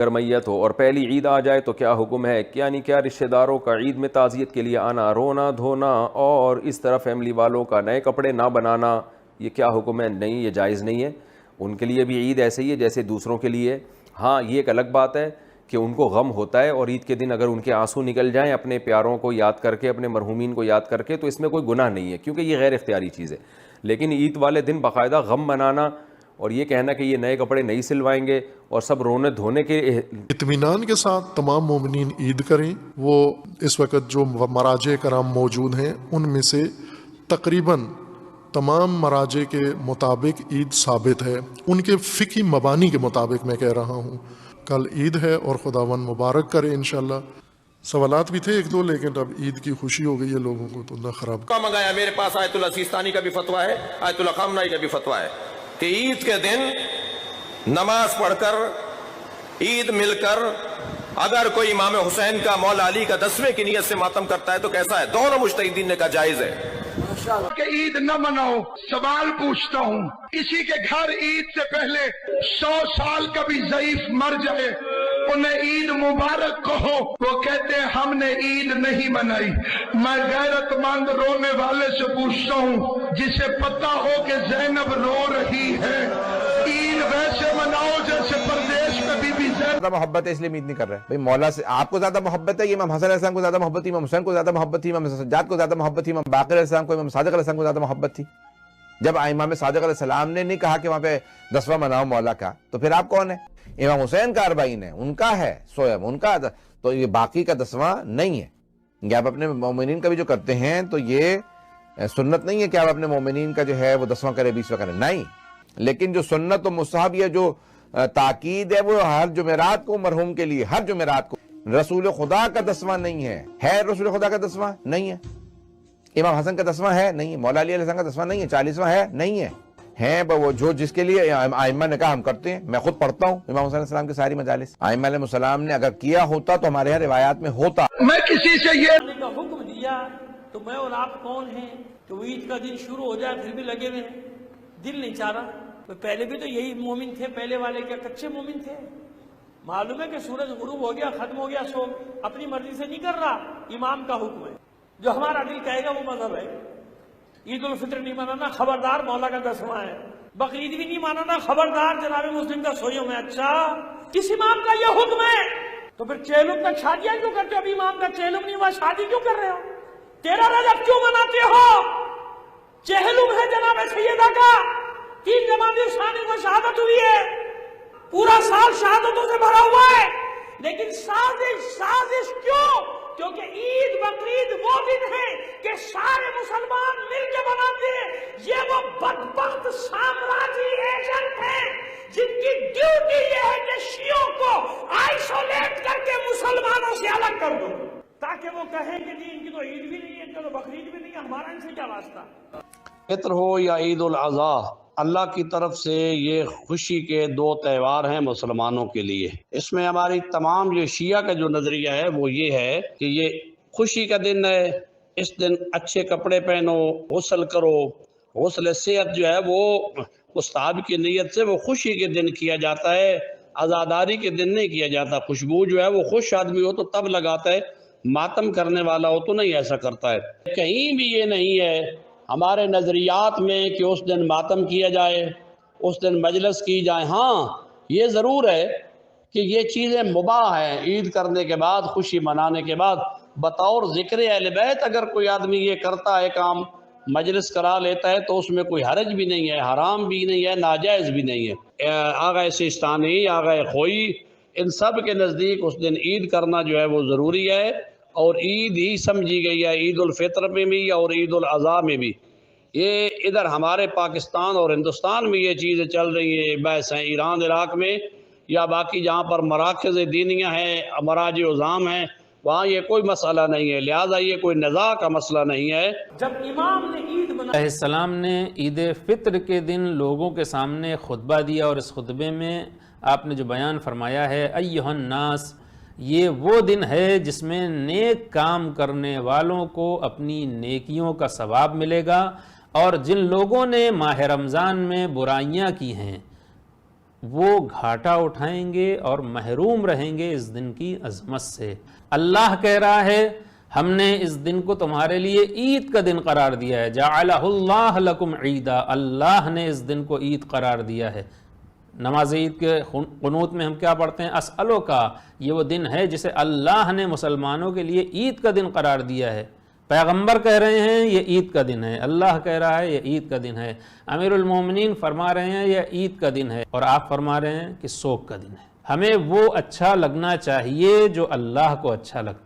اگر میت ہو اور پہلی عید آ جائے تو کیا حکم ہے؟ یعنی کیا رشتہ داروں کا عید میں تعزیت کے لیے آنا، رونا دھونا اور اس طرح فیملی والوں کا نئے کپڑے نہ بنانا، یہ کیا حکم ہے؟ نہیں، یہ جائز نہیں ہے. ان کے لیے بھی عید ایسے ہی ہے جیسے دوسروں کے لیے. ہاں یہ ایک الگ بات ہے کہ ان کو غم ہوتا ہے، اور عید کے دن اگر ان کے آنسو نکل جائیں اپنے پیاروں کو یاد کر کے، اپنے مرحومین کو یاد کر کے، تو اس میں کوئی گناہ نہیں ہے کیونکہ یہ غیر اختیاری چیز ہے. لیکن عید والے دن باقاعدہ غم منانا اور یہ کہنا کہ یہ نئے کپڑے نہیں سلوائیں گے اور سب رونے دھونے کے اطمینان کے ساتھ تمام مومنین عید کریں. وہ اس وقت جو مراجع کرام موجود ہیں ان میں سے تقریباً تمام مراجع کے مطابق عید ثابت ہے، ان کے فقہی مبانی کے مطابق میں کہہ رہا ہوں. کل عید ہے اور خداوند مبارک کرے انشاءاللہ. سوالات بھی تھے ایک دو، لیکن اب عید کی خوشی ہو گئی ہے لوگوں کو تو اللہ خراب کا منگایا. میرے پاس آیت اللہ سیستانی کا بھی فتویٰ ہے، آیت اللہ خامنائی کا بھی فتویٰ ہے کہ عید کے دن نماز پڑھ کر، عید مل کر، اگر کوئی امام حسین کا، مولا علی کا 10ویں کی نیت سے ماتم کرتا ہے تو کیسا ہے؟ دونوں مجتہدین نے کہا جائز ہے. کہ عید نہ مناؤ. سوال پوچھتا ہوں، کسی کے گھر عید سے پہلے 100 سال کا بھی ضعیف مر جائے، انہیں عید مبارک کہو، وہ کہتے ہیں ہم نے عید نہیں منائی. میں غیرت مند رونے والے سے پوچھتا ہوں جسے پتہ ہو کہ زینب رو رہی ہے، عید ویسے مناؤ جیسے پردیش میں بی بی زینب. زیادہ محبت ہے اس لیے عید نہیں کر رہے. بھائی مولا سے آپ کو زیادہ محبت ہے، یہ امام حسن علیہ السلام کو زیادہ محبت تھی، امام حسین کو زیادہ محبت تھی، امام سجاد کو زیادہ محبت تھی، امام باقر علیہ السلام کو، امام صادق علیہ السلام کو زیادہ محبت تھی. جب امام صادق علیہ السلام نے نہیں کہا کہ وہاں پہ 10واں مناؤ مولا کا، تو پھر آپ کون ہیں؟ امام حسین کا 40 ہے، ان کا ہے سویم، ان کا، تو یہ باقی کا 10واں نہیں ہے. یہ آپ اپنے مومنین کا بھی جو کرتے ہیں تو یہ سنت نہیں ہے کہ آپ اپنے مومنین کا جو ہے وہ 10واں کرے 20واں کرے، نہیں. لیکن جو سنت و مستحب یہ جو تاکید ہے وہ ہر جمعرات کو مرحوم کے لیے، ہر جمعرات کو. رسول خدا کا 10واں نہیں ہے رسول خدا کا 10واں نہیں ہے. امام حسن کا 10واں ہے نہیں ہے، مولا علی علیہ السلام کا 10واں نہیں ہے، 40واں ہے نہیں ہے وہ جو جس کے لیے ائمہ نے کہا ہم کرتے ہیں. میں خود پڑھتا ہوں امام حسن علیہ السلام کی ساری مجالس. ائمہ علیہ السلام نے اگر کیا ہوتا تو ہمارے یہاں روایات میں ہوتا. میں کسی سے یہ کا حکم دیا تو میں اور آپ کون ہیں کہ وہ عید کا دن شروع ہو جائے پھر بھی لگے ہوئے ہیں؟ دل نہیں چاہ رہا. پہلے بھی تو یہی مومن تھے، پہلے والے کیا کچے مومن تھے؟ معلوم ہے کہ سورج غروب ہو گیا، ختم ہو گیا، سو اپنی مرضی سے نہیں کر رہا، امام کا حکم ہے. جو ہمارا دل کہے گا وہ مذہب ہے. عید الفطر نہیں منانا، خبردار مولا کا 10واں ہے. بقرعید بھی نہیں منانا، خبردار جناب مسلم کا سوئم ہے. اچھا کس امام کا یہ حکم ہے؟ تو پھر چہلم تک شادیاں کیوں کرتے ہو؟ ابھی امام کا چہلم نہیں ہوا، شادی کیوں کر رہے ہو؟ 13 رجب کیوں مناتے ہو؟ چہلم ہے جناب سیدہ کا. 3 جمادی الثانی کو شہادت ہوئی ہے، پورا سال شہادتوں سے بھرا ہوا ہے. لیکن سازش کیوں؟ کیونکہ عید بقرعید وہ دن ہے کہ سارے مسلمان مل کے مناتے ہیں. یہ وہ بدبخت سامراجی ایجنٹ ہیں جن کی ڈیوٹی یہ ہے کہ شیعوں کو آئسولیٹ کر کے مسلمانوں سے الگ کر دو، تاکہ وہ کہیں کہ جی ان کی تو عید بھی نہیں ہے، چلو بقرعید بھی نہیں ہے، ہمارا ان سے کیا واسطہ. فطر ہو یا عید الاضحیٰ، اللہ کی طرف سے یہ خوشی کے 2 تہوار ہیں مسلمانوں کے لیے. اس میں ہماری تمام یہ شیعہ کا جو نظریہ ہے وہ یہ ہے کہ یہ خوشی کا دن ہے. اس دن اچھے کپڑے پہنو، غسل کرو. غسل صحت جو ہے وہ مستحب کی نیت سے وہ خوشی کے دن کیا جاتا ہے، عزاداری کے دن نہیں کیا جاتا. خوشبو جو ہے وہ خوش آدمی ہو تو تب لگاتا ہے، ماتم کرنے والا ہو تو نہیں ایسا کرتا ہے. کہیں بھی یہ نہیں ہے ہمارے نظریات میں کہ اس دن ماتم کیا جائے، اس دن مجلس کی جائے. ہاں یہ ضرور ہے کہ یہ چیزیں مباح ہیں. عید کرنے کے بعد، خوشی منانے کے بعد بطور ذکر اہل بیت اگر کوئی آدمی یہ کرتا ہے کام، مجلس کرا لیتا ہے تو اس میں کوئی حرج بھی نہیں ہے، حرام بھی نہیں ہے، ناجائز بھی نہیں ہے. آغا سیستانی، آغا خوئی، ان سب کے نزدیک اس دن عید کرنا جو ہے وہ ضروری ہے، اور عید ہی سمجھی گئی ہے، عید الفطر میں بھی اور عید الاضحیٰ میں بھی. یہ ادھر ہمارے پاکستان اور ہندوستان میں یہ چیزیں چل رہی ہیں، بحث ہیں ایران عراق میں یا باقی جہاں پر مراکز دینیہ ہیں، مراجع عظام ہیں، وہاں یہ کوئی مسئلہ نہیں ہے. لہٰذا یہ کوئی نزاع کا مسئلہ نہیں ہے. جب امام نے عید علیہ السلام نے عید فطر کے دن لوگوں کے سامنے خطبہ دیا، اور اس خطبے میں آپ نے جو بیان فرمایا ہے ایھا الناس، یہ وہ دن ہے جس میں نیک کام کرنے والوں کو اپنی نیکیوں کا ثواب ملے گا، اور جن لوگوں نے ماہ رمضان میں برائیاں کی ہیں وہ گھاٹا اٹھائیں گے اور محروم رہیں گے اس دن کی عظمت سے۔ اللہ کہہ رہا ہے ہم نے اس دن کو تمہارے لیے عید کا دن قرار دیا ہے، جعلہ اللہ لکم عیدا، اللہ نے اس دن کو عید قرار دیا ہے۔ نماز عید کے قنوت میں ہم کیا پڑھتے ہیں؟ اسألو کا، یہ وہ دن ہے جسے اللہ نے مسلمانوں کے لیے عید کا دن قرار دیا ہے۔ پیغمبر کہہ رہے ہیں یہ عید کا دن ہے، اللہ کہہ رہا ہے یہ عید کا دن ہے، امیر المومنین فرما رہے ہیں یہ عید کا دن ہے، اور آپ فرما رہے ہیں کہ سوگ کا دن ہے۔ ہمیں وہ اچھا لگنا چاہیے جو اللہ کو اچھا لگتا ہے۔